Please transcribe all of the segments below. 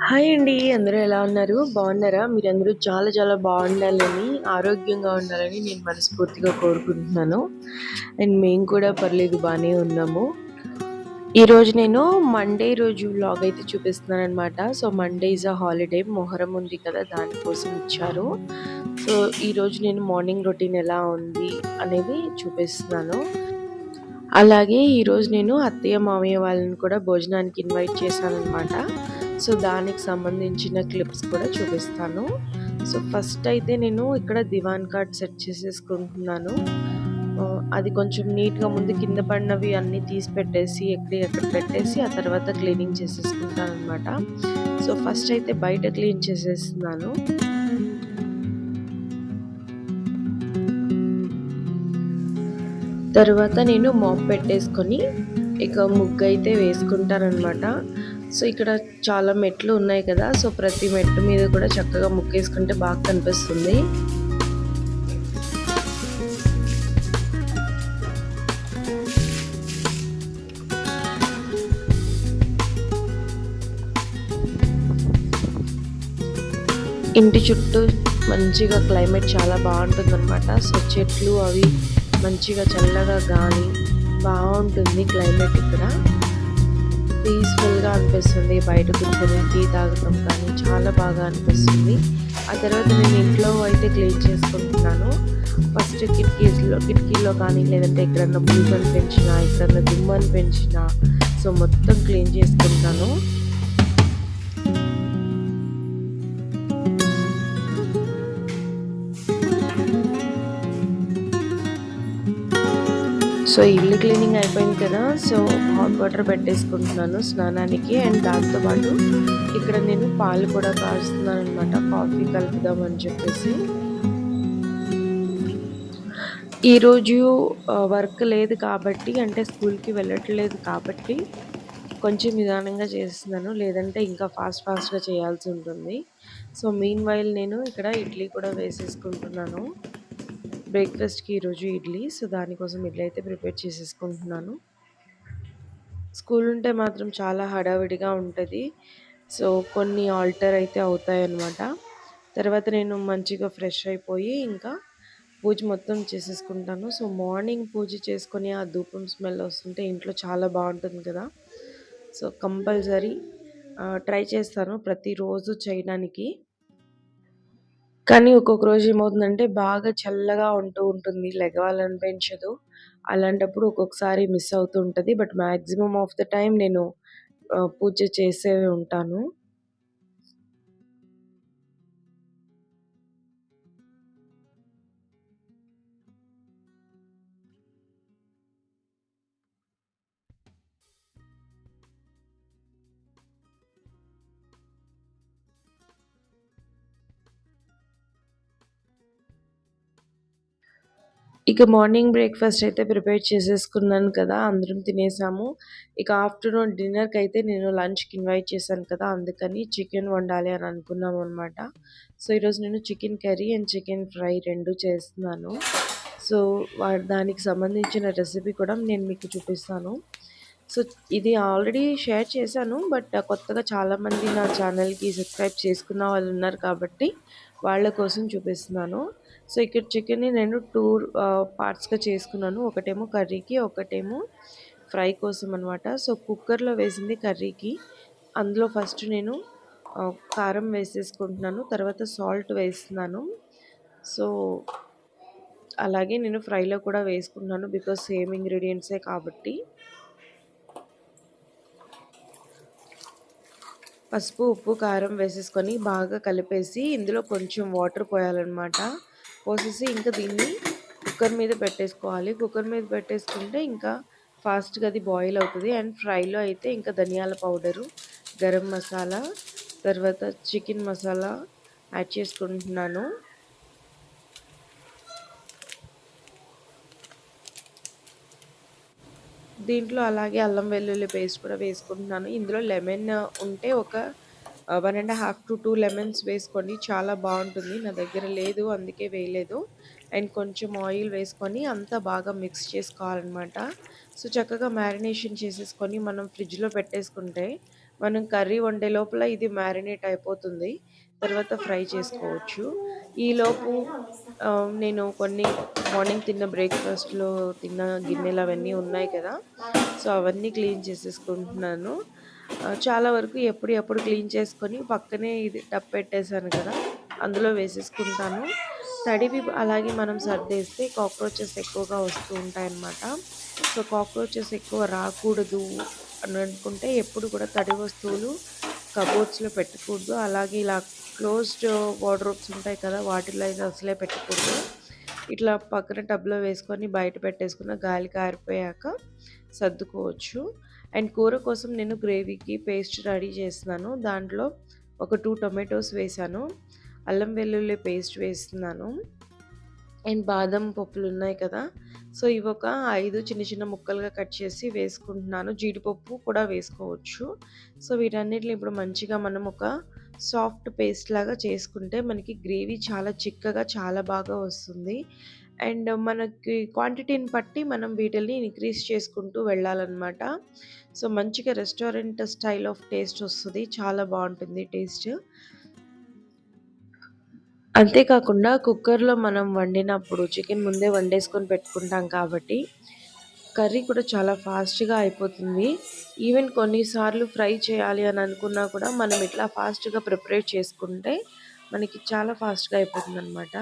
Hi అండి. అందరూ ఎలా ఉన్నారు? బాగున్నారా? మీరందరూ చాలా చాలా బాగుండాలని, ఆరోగ్యంగా ఉండాలని నేను మనస్ఫూర్తిగా కోరుకుంటున్నాను. అండ్ మేము కూడా పర్లేదు బానే ఉన్నాము. ఈరోజు నేను మండే రోజు వ్లాగ్ అయితే చూపిస్తున్నాననమాట. So, Monday is a holiday. Muharram ఉంది కదా! దానికోసం ఇచ్చారు. సో, ఈరోజు నేను మార్నింగ్ రొటీన్ ఎలా ఉంది అనేది చూపిస్తున్నాను. అలాగే ఈరోజు నేను అత్తయ్య, మామయ్య వాళ్ళని కూడా భోజనానికి ఇన్వైట్ చేశాననమాట. సో, దానికి సంబంధించిన క్లిప్స్ కూడా చూపిస్తాను. సో, ఫస్ట్ అయితే నేను ఇక్కడ దివాన్ కాట్ సెట్ చేసేసుకుంటున్నాను. అది కొంచెం నీట్‌గా ముందు కింద పడినవి అన్నీ తీసి పెట్టేసి, ఎక్కడియి పెట్టేసి, ఆ తర్వాత క్లీనింగ్ చేసేసుకుంటాననమాట. సో, ఫస్ట్ అయితే బయట క్లీన్ చేసేస్తున్నాను. తరువాత నేను మాప్ పెట్టేసుకొని ఇక ముగ్గైతే వేసుకుంటాననమాట. సో, ఇక్కడ చాలా మెట్లు ఉన్నాయి కదా! సో, ప్రతి మెట్టు మీద కూడా చక్కగా ముగ్గేసుకుంటే బాగా కనిపిస్తుంది. ఇంటి చుట్టూ మంచిగా క్లైమేట్ చాలా బాగుంటుందన్నమాట. సో, చెట్లు అవి మంచిగా చల్లగా గాలి బాగుంటుంది క్లైమేట్ ఇక్కడ. పీస్‌ఫుల్‌గా అనిపిస్తుంది. బయట కూర్చొని టీ తాగటం కానీ చాలా బాగా అనిపిస్తుంది. ఆ తర్వాత నేను ఇంట్లో అయితే క్లీన్ చేసుకుంటున్నాను. ఫస్ట్ కిటికీలో కానీ లేదంటే ఎక్కడన్నా బూజుని పెంచినా, ఎక్కడన్నా దుమ్మని పెంచినా సో, మొత్తం క్లీన్ చేసుకుంటాను. సో, ఇల్లు క్లీనింగ్ అయిపోయింది కదా! సో, హాట్ వాటర్ పెట్టేసుకుంటున్నాను స్నానానికి. అండ్ దాంతోపాటు ఇక్కడ నేను పాలు కూడా కాస్తున్నాననమాట. కాఫీ కలుపుదామని చెప్పేసి. ఈరోజు వర్క్ లేదు కాబట్టి, అంటే స్కూల్‌కి వెళ్ళట్లేదు కాబట్టి కొంచెం నిదానంగా చేస్తున్నాను. లేదంటే ఇంకా ఫాస్ట్‌గా చేయాల్సి ఉంటుంది. సో, మీన్‌వైల్ నేను ఇక్కడ ఇడ్లీ కూడా వేసేసుకుంటున్నాను. బ్రేక్‌ఫాస్ట్‌కి ఈరోజు ఇడ్లీ. సో, దానికోసం ఇడ్లీ అయితే ప్రిపేర్ చేసేసుకుంటున్నాను. స్కూల్ ఉంటే మాత్రం చాలా హడావిడిగా ఉంటది. సో, కొన్ని ఆల్టర్ అయితే అవుతాయన్నమాట. తర్వాత నేను మంచిగా ఫ్రెష్ అయిపోయి ఇంకా పూజ మొత్తం చేసేసుకుంటాను. సో, మార్నింగ్ పూజ చేసుకొని ఆ ధూపం స్మెల్ వస్తుంటే ఇంట్లో చాలా బాగుంటుంది కదా! సో, కంపల్సరీ ట్రై చేస్తాను ప్రతిరోజు చేయడానికి. కానీ ఒక్కొక్క రోజు ఏమవుతుందంటే బాగా చల్లగా ఉంటుంది. లెగవాలనిపించదు. అలాంటప్పుడు ఒక్కొక్కసారి మిస్ అవుతూ ఉంటది. But maximum of the time నేను పూజ చేసే ఉంటాను. ఇక మార్నింగ్ బ్రేక్‌ఫాస్ట్ అయితే ప్రిపేర్ చేసేసుకున్నాను కదా! అందరం తినేసాము. ఇక ఆఫ్టర్‌నూన్ డిన్నర్‌కైతే నేను లంచ్‌కి ఇన్వైట్ చేశాను కదా! అందుకని చికెన్ వండాలి అని అనుకున్నామనమాట. సో, ఈరోజు నేను chicken curry and chicken fry 2 చేస్తున్నాను. సో, దానికి సంబంధించిన రెసిపీ కూడా నేను మీకు చూపిస్తాను. సో, ఇది ఆల్రెడీ షేర్ చేశాను. బట్ కొత్తగా చాలామంది నా ఛానల్‌కి సబ్స్క్రైబ్ చేసుకున్న వాళ్ళున్నారు కాబట్టి వాళ్ళ కోసం చూపిస్తున్నాను. సో, ఇక్కడ చికెన్‌ని నేను 2 పార్ట్స్‌గా చేసుకున్నాను. ఒకటేమో కర్రీకి, ఒకటేమో ఫ్రై కోసం అనమాట. సో, కుక్కర్‌లో వేసింది కర్రీకి. అందులో ఫస్ట్ నేను కారం వేసేసుకుంటున్నాను. తర్వాత సాల్ట్ వేస్తున్నాను. సో, అలాగే నేను ఫ్రైలో కూడా వేసుకుంటున్నాను. బికాజ్ సేమ్ ఇంగ్రీడియెంట్సే కాబట్టి. పసుపు, ఉప్పు, కారం వేసేసుకొని బాగా కలిపేసి ఇందులో కొంచెం వాటర్ పోయాలన్నమాట. పోసేసి ఇంకా దీన్ని కుక్కర్ మీద పెట్టేసుకోవాలి. కుక్కర్ మీద పెట్టేసుకుంటే ఇంకా ఫాస్ట్‌గా అది బాయిల్ అవుతది. అండ్ ఫ్రైలో అయితే ఇంకా ధనియాల పౌడరు, గరం మసాలా, తర్వాత చికెన్ మసాలా యాడ్ చేసుకుంటున్నాను. దీంట్లో అలాగే అల్లం వెల్లుల్లి పేస్ట్ కూడా వేసుకుంటున్నాను. ఇందులో లెమన్ ఉంటే ఒక 1½ to 2 లెమన్స్ వేసుకోండి. చాలా బాగుంటుంది. నా దగ్గర లేదు అందుకే వేయలేదు. అండ్ కొంచెం ఆయిల్ వేసుకొని అంతా బాగా మిక్స్ చేసుకోవాలన్నమాట. సో, చక్కగా మ్యారినేషన్ చేసేసుకొని మనం ఫ్రిడ్జ్‌లో పెట్టేసుకుంటే మనం కర్రీ వండే లోపల ఇది మ్యారినేట్ అయిపోతుంది. తర్వాత ఫ్రై చేసుకోవచ్చు. ఈలోపు నేను కొన్ని మార్నింగ్ తిన్న బ్రేక్‌ఫాస్ట్‌లో తిన్న గిన్నెలు అవన్నీ ఉన్నాయి కదా! సో, అవన్నీ క్లీన్ చేసేసుకుంటున్నాను. చాలా వరకు ఎప్పుడు క్లీన్ చేసుకొని పక్కనే ఇది టబ్ పెట్టేసాను కదా! అందులో వేసేసుకుంటాను. తడివి అలాగే మనం సర్దేస్తే కాక్రోచెస్ ఎక్కువగా వస్తూ ఉంటాయన్నమాట. సో, కాక్రోచెస్ ఎక్కువ రాకూడదు అని అనుకుంటే ఎప్పుడు కూడా తడి వస్తువులు కబోర్డ్స్‌లో పెట్టకూడదు. అలాగే ఇలా క్లోజ్డ్ వార్డ్‌రోబ్స్ ఉంటాయి కదా! వాటిలో అయితే అసలే పెట్టకూడదు. ఇట్లా పక్కన టబ్‌లో వేసుకొని బయట పెట్టేసుకున్న గాలికి ఆరిపోయాక సర్దుకోవచ్చు. అండ్ కూర కోసం నేను గ్రేవీకి పేస్ట్ రెడీ చేస్తున్నాను. దాంట్లో ఒక 2 టొమాటోస్ వేశాను. అల్లం వెల్లుల్లి పేస్ట్ వేస్తున్నాను. అండ్ బాదం పప్పులున్నాయి కదా! సో, ఇవొక 5 చిన్న చిన్న ముక్కలుగా కట్ చేసి వేసుకుంటున్నాను. జీడిపప్పు కూడా వేసుకోవచ్చు. సో, వీటన్నిటిని ఇప్పుడు మంచిగా మనం ఒక సాఫ్ట్ పేస్ట్ లాగా చేసుకుంటే మనకి గ్రేవీ చాలా చిక్కగా చాలా బాగా వస్తుంది. అండ్ మనకి క్వాంటిటీని బట్టి మనం వీటిల్ని ఇంక్రీజ్ చేసుకుంటూ వెళ్ళాలన్నమాట. సో, మంచిగా రెస్టారెంట్ స్టైల్ ఆఫ్ టేస్ట్ వస్తది. చాలా బావుంటుంది టేస్ట్. అంతే కాకుండా కుక్కర్‌లో మనం వండినప్పుడు చికెన్ ముందే వండేసుకొని పెట్టుకుంటాం కాబట్టి, కర్రీ కూడా చాలా ఫాస్ట్‌గా అయిపోతుంది. ఈవెన్ కొన్నిసార్లు ఫ్రై చేయాలి అని అనుకున్నా కూడా మనం ఇట్లా ఫాస్ట్‌గా ప్రిపరేట్ చేసుకుంటే మనకి చాలా ఫాస్ట్‌గా అయిపోతుందనమాట.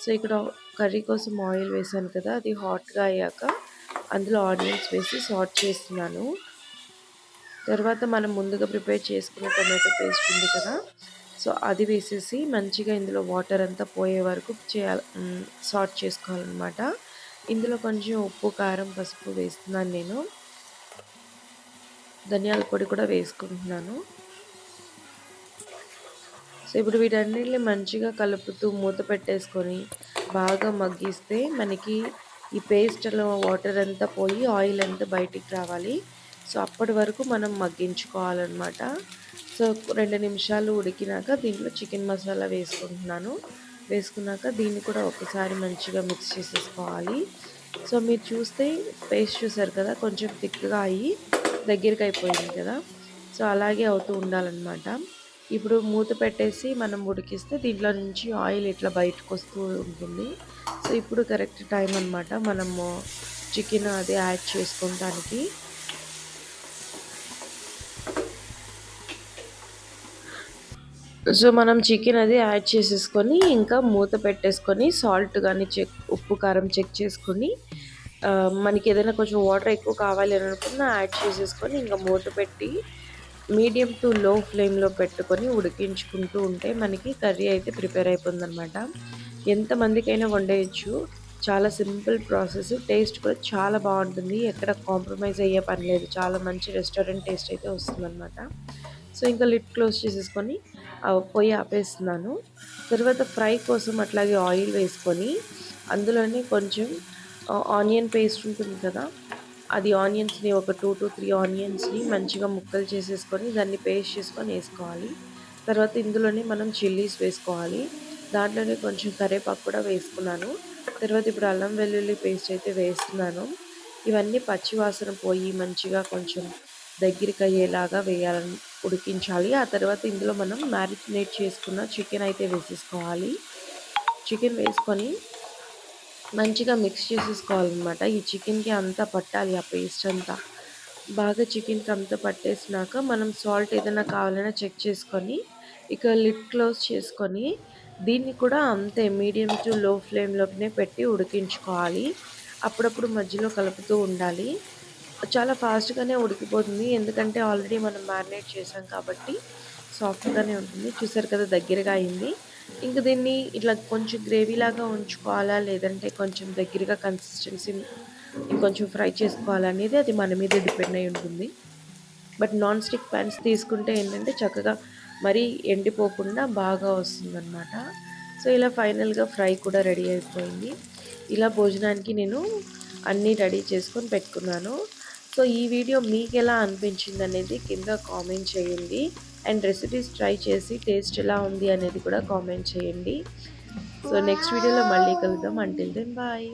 సో, ఇక్కడ కర్రీ కోసం ఆయిల్ వేశాను కదా! అది హాట్‌గా అయ్యాక అందులో ఆనియన్స్ వేసి సాట్ చేస్తున్నాను. తర్వాత మనం ముందుగా ప్రిపేర్ చేసుకున్న టొమాటో పేస్ట్ ఉంది కదా! సో, అది వేసేసి మంచిగా ఇందులో వాటర్ అంతా పోయే వరకు సార్ట్ చేసుకోవాలనమాట. ఇందులో కొంచెం ఉప్పు, కారం, పసుపు వేస్తున్నాను నేను. ధనియాల పొడి కూడా వేసుకుంటున్నాను. సో, ఇప్పుడు వీటన్నిటిని మంచిగా కలుపుతూ మూత పెట్టేసుకొని బాగా మగ్గిస్తే మనకి ఈ పేస్ట్‌లో వాటర్ అంతా పోయి ఆయిల్ అంతా బయటికి రావాలి. సో, అప్పటి వరకు మనం మగ్గించుకోవాలనమాట. సో, 2 నిమిషాలు ఉడికినాక దీంట్లో చికెన్ మసాలా వేసుకుంటున్నాను. వేసుకున్నాక దీన్ని కూడా ఒకసారి మంచిగా మిక్స్ చేసేసుకోవాలి. సో, మీరు చూస్తే పేస్ట్ చూసారు కదా! కొంచెం థిక్‌గా అయ్యి దగ్గరికి అయిపోయింది కదా! సో, అలాగే అవుతూ ఉండాలనమాట. ఇప్పుడు మూత పెట్టేసి మనం ఉడికిస్తే దీంట్లో నుంచి ఆయిల్ ఇట్లా బయటకొస్తూ ఉంటుంది. సో, ఇప్పుడు కరెక్ట్ టైం అనమాట మనము చికెన్ అది యాడ్ చేసుకుంటానికి. సో, మనం చికెన్ అది యాడ్ చేసేసుకొని ఇంకా మూత పెట్టేసుకొని సాల్ట్ గాని ఉప్పు, కారం చెక్ చేసుకొని మనకేదైనా కొంచెం వాటర్ ఎక్కువ కావాలి అని అనుకున్నా యాడ్ చేసేసుకొని ఇంకా మూత పెట్టి మీడియం టు లో ఫ్లేమ్‌లో పెట్టుకొని ఉడికించుకుంటూ ఉంటే మనకి కర్రీ అయితే ప్రిపేర్ అయిపోతుందనమాట. ఎంతమందికైనా వండేయొచ్చు. చాలా సింపుల్ ప్రాసెస్. టేస్ట్ కూడా చాలా బావుంటుంది. ఎక్కడ కాంప్రమైజ్ అయ్యే పని లేదు. చాలా మంచి రెస్టారెంట్ టేస్ట్ అయితే వస్తుందనమాట. సో, ఇంకా లిడ్ క్లోజ్ చేసేసుకొని పొయ్యి ఆపేస్తున్నాను. తర్వాత ఫ్రై కోసం అట్లాగే ఆయిల్ వేసుకొని అందులోనే కొంచెం ఆనియన్ పేస్ట్ ఉంటుంది కదా! అది ఆనియన్స్‌ని ఒక 2-3 ఆనియన్స్‌ని మంచిగా ముక్కలు చేసేసుకొని దాన్ని పేస్ట్ చేసుకొని ఏసుకోవాలి. తర్వాత ఇందులోనే మనం చిల్లీస్ వేసుకోవాలి. దాంట్లోనే కొంచెం కరివేపాకు కూడా వేసుకున్నాను. తర్వాత ఇప్పుడు అల్లం వెల్లుల్లి పేస్ట్ అయితే వేస్తున్నాను. ఇవన్నీ పచ్చి వాసన పోయి మంచిగా కొంచెం దగ్గరికయ్యేలాగా ఉడికించాలి. ఆ తర్వాత ఇందులో మనం మ్యారినేట్ చేసుకున్న చికెన్ అయితే వేసేసుకోవాలి. చికెన్ వేసుకొని మంచిగా మిక్స్ చేసేసుకోవాలనమాట. ఈ చికెన్‌కి అంతా పట్టాలి ఆ పేస్ట్ అంతా. బాగా చికెన్‌కి అంతా పట్టేసినాక మనం సాల్ట్ ఏదైనా కావాలన్నా చెక్ చేసుకొని, ఇక లిడ్ క్లోజ్ చేసుకొని, దీన్ని కూడా అంతే మీడియం టు లో ఫ్లేమ్‌లోనే పెట్టి ఉడికించుకోవాలి. అప్పుడప్పుడు మధ్యలో కలుపుతూ ఉండాలి. చాలా ఫాస్ట్‌గానే ఉడికిపోతుంది. ఎందుకంటే ఆల్రెడీ మనం మ్యారినేట్ చేసాం కాబట్టి సాఫ్ట్‌గానే ఉంటుంది. చూసారు కదా దగ్గరగా అయింది. ఇంక దీన్ని ఇట్లా కొంచెం గ్రేవీలాగా ఉంచుకోవాలా? లేదంటే కొంచెం దగ్గరగా కన్సిస్టెన్సీ ఇంకొంచెం ఫ్రై చేసుకోవాలా? అనేది అది మన మీద డిపెండ్ అయి ఉంటుంది. బట్ నాన్ స్టిక్ ప్యాన్స్ తీసుకుంటే ఏంటంటే చక్కగా మరీ ఎండిపోకుండా బాగా వస్తుందనమాట. సో, ఇలా ఫైనల్‌గా ఫ్రై కూడా రెడీ అయిపోయింది. ఇలా భోజనానికి నేను అన్నీ రెడీ చేసుకొని పెట్టుకున్నాను. సో, ఈ వీడియో మీకెలా అనిపించిందనేది కింద కామెంట్ చేయండి. అండ్ రెసిపీస్ ట్రై చేసి టేస్ట్ ఎలా ఉంది అనేది కూడా కామెంట్ చేయండి. సో, నెక్స్ట్ వీడియోలో మళ్ళీ కలుద్దాం. Until then bye.